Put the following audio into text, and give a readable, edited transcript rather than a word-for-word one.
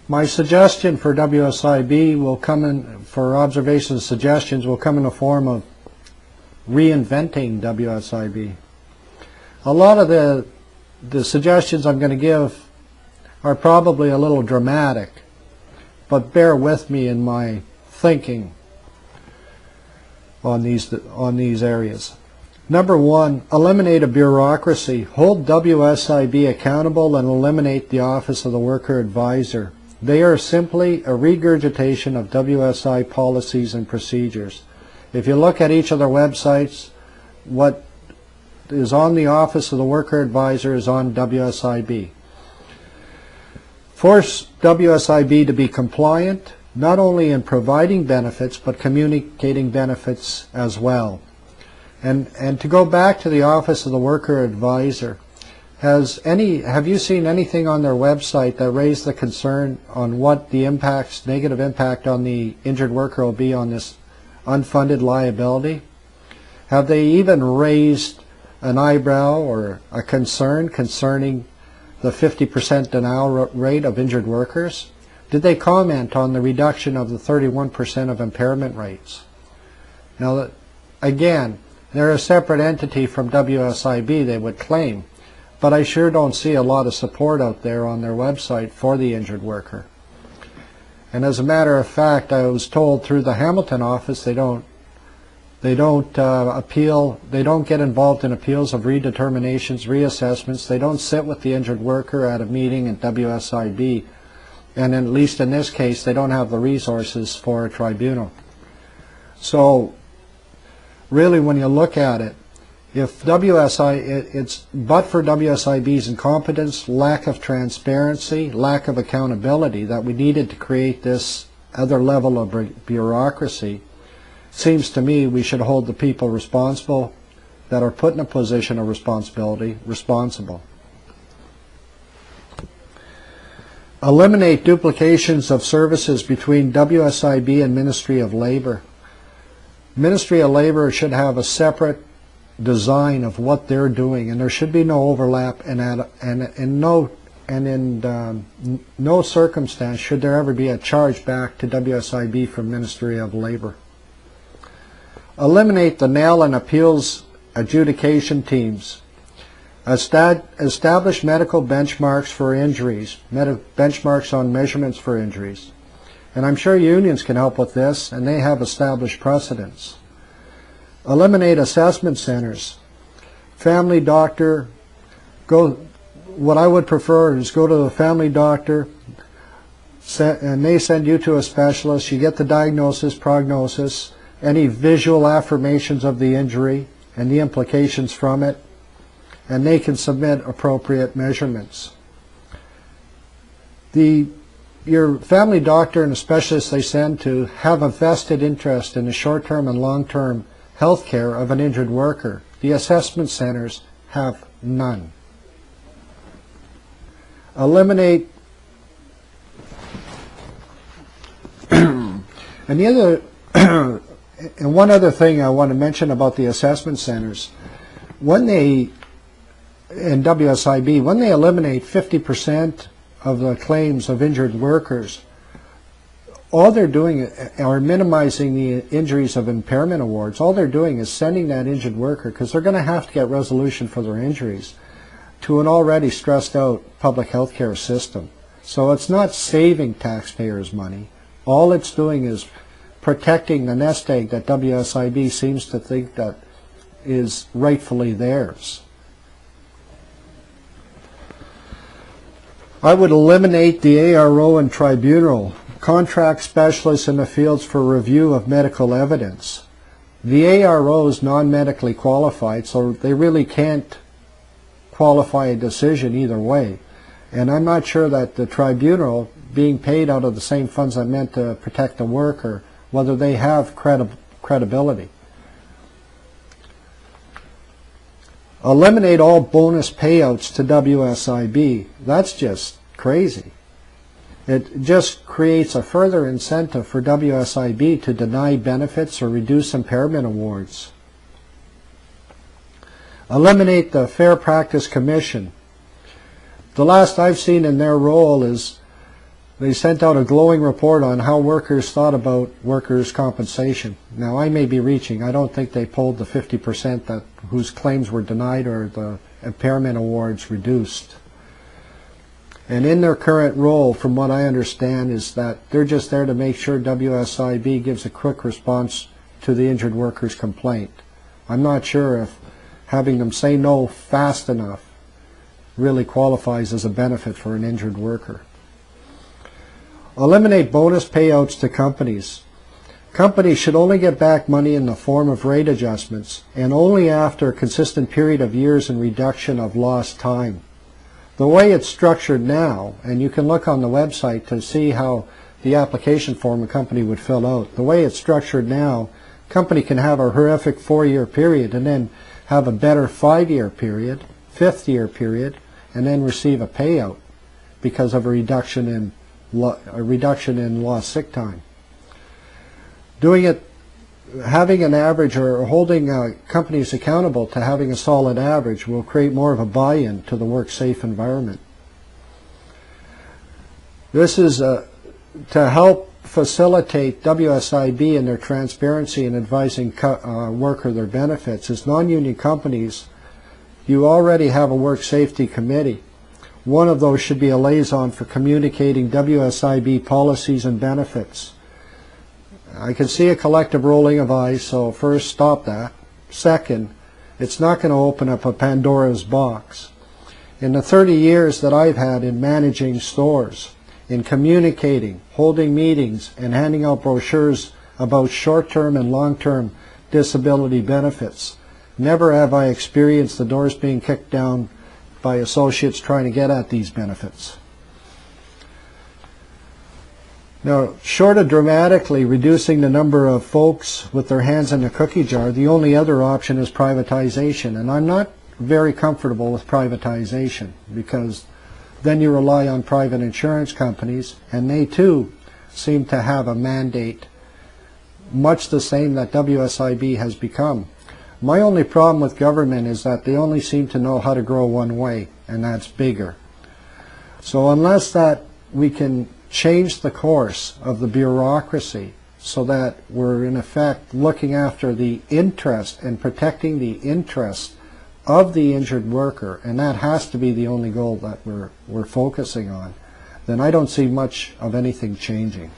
My suggestion for WSIB will come in, for observations and suggestions, will come in the form of reinventing WSIB. A lot of the suggestions I'm going to give are probably a little dramatic, but bear with me in my thinking on these areas. Number one, eliminate a bureaucracy. Hold WSIB accountable and eliminate the Office of the Worker Advisor. They are simply a regurgitation of WSI policies and procedures. If you look at each of their websites, what is on the Office of the Worker Advisor is on WSIB. Force WSIB to be compliant, not only in providing benefits, but communicating benefits as well. And to go back to the Office of the Worker Advisor, have you seen anything on their website that raised the concern on what the negative impact on the injured worker will be on this unfunded liability? Have they even raised an eyebrow or a concern concerning the 50% denial rate of injured workers? Did they comment on the reduction of the 31% of impairment rates? Now, again, they're a separate entity from WSIB, they would claim, but I sure don't see a lot of support out there on their website for the injured worker. And as a matter of fact, I was told through the Hamilton office they don't appeal, they don't get involved in appeals of redeterminations, reassessments. They don't sit with the injured worker at a meeting at WSIB, and at least in this case, they don't have the resources for a tribunal. So really, when you look at it, if it's but for WSIB's incompetence, lack of transparency, lack of accountability that we needed to create this other level of bureaucracy, seems to me we should hold the people responsible that are put in a position of responsibility responsible. Eliminate duplications of services between WSIB and Ministry of Labor. Ministry of Labor should have a separate design of what they're doing, and there should be no overlap, and in no circumstance should there ever be a charge back to WSIB from Ministry of Labor. Eliminate the NEL and appeals adjudication teams. Establish medical benchmarks for injuries, benchmarks on measurements for injuries. And I'm sure unions can help with this, and they have established precedents. Eliminate assessment centers. Family doctor, what I would prefer is go to the family doctor, and they send you to a specialist. You get the diagnosis, prognosis, any visual affirmations of the injury and the implications from it, and they can submit appropriate measurements. Your family doctor and the specialist they send to have a vested interest in the short-term and long-term health care of an injured worker. The assessment centers have none. Eliminate and one other thing I want to mention about the assessment centers, in WSIB, when they eliminate 50% of the claims of injured workers, all they're doing are minimizing the injuries of impairment awards. All they're doing is sending that injured worker, because they're going to have to get resolution for their injuries, to an already stressed out public health care system. So it's not saving taxpayers money. All it's doing is protecting the nest egg that WSIB seems to think that is rightfully theirs. I would eliminate the ARO and tribunal, contract specialists in the fields for review of medical evidence. The ARO is non-medically qualified, so they really can't qualify a decision either way. And I'm not sure that the tribunal, being paid out of the same funds that meant to protect the worker, whether they have credibility. Eliminate all bonus payouts to WSIB. That's just crazy. It just creates a further incentive for WSIB to deny benefits or reduce impairment awards. Eliminate the Fair Practice Commission. The last I've seen in their role is they sent out a glowing report on how workers thought about workers' compensation. Now, I may be reaching. I don't think they polled the 50% that whose claims were denied or the impairment awards reduced. And in their current role, from what I understand, is that they're just there to make sure WSIB gives a quick response to the injured worker's complaint. I'm not sure if having them say no fast enough really qualifies as a benefit for an injured worker. Eliminate bonus payouts to companies. Companies should only get back money in the form of rate adjustments, and only after a consistent period of years in reduction of lost time. The way it's structured now, and you can look on the website to see how the application form a company would fill out. The way it's structured now, a company can have a horrific 4-year period and then have a better 5-year period, 5th-year period, and then receive a payout because of a reduction in lost sick time. Having an average or holding companies accountable to having a solid average will create more of a buy-in to the work-safe environment. This is to help facilitate WSIB in their transparency in advising worker their benefits. As non-union companies, you already have a work safety committee. One of those should be a liaison for communicating WSIB policies and benefits. I can see a collective rolling of eyes, so first, stop that. Second, it's not going to open up a Pandora's box. In the 30 years that I've had in managing stores, in communicating, holding meetings, and handing out brochures about short-term and long-term disability benefits, never have I experienced the doors being kicked down by associates trying to get at these benefits. Now, short of dramatically reducing the number of folks with their hands in the cookie jar, the only other option is privatization. And I'm not very comfortable with privatization, because then you rely on private insurance companies, and they too seem to have a mandate much the same that WSIB has become. My only problem with government is that they only seem to know how to grow one way, and that's bigger. So unless that we can change the course of the bureaucracy so that we're in effect looking after the interest and protecting the interest of the injured worker, and that has to be the only goal that we're focusing on, then I don't see much of anything changing.